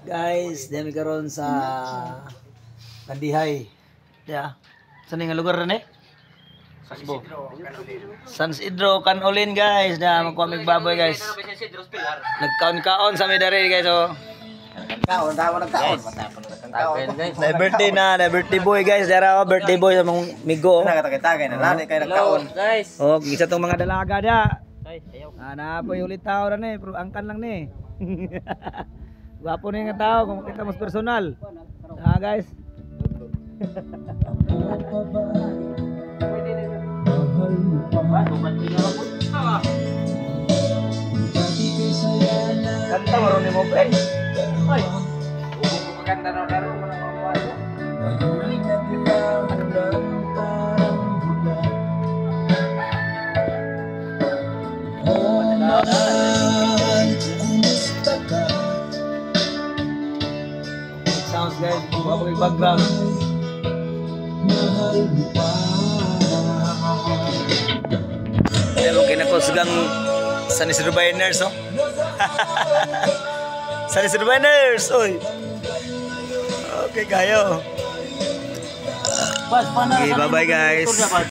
Guys, dami karon sa Kandihay. Ya. Saan nga lugar rin eh? San Isidro, Canolin guys. Na magkuha mig baboy guys. Nagkaon-kaon sa medari guys oh. Kaon, nagkaon. Na birthday boy guys. Dara ako birthday boy sa mga migo. Nagkatagay na lani kay nagkaon. Guys. Oh, isa tong mga dalaga dia. Na po ulit tao ran eh, pero angkan lang ni. Gwapo na yung tao kung makita mas personal. Guys. Kanta maroon ni mo pre. Ay. Kanta na laro mo na mamuha. Sounds guys, babay background. Meron kinakusgang San Isidro Biners, oh. San Isidro Biners, oy. Okay, kayo. Okay, bye-bye guys.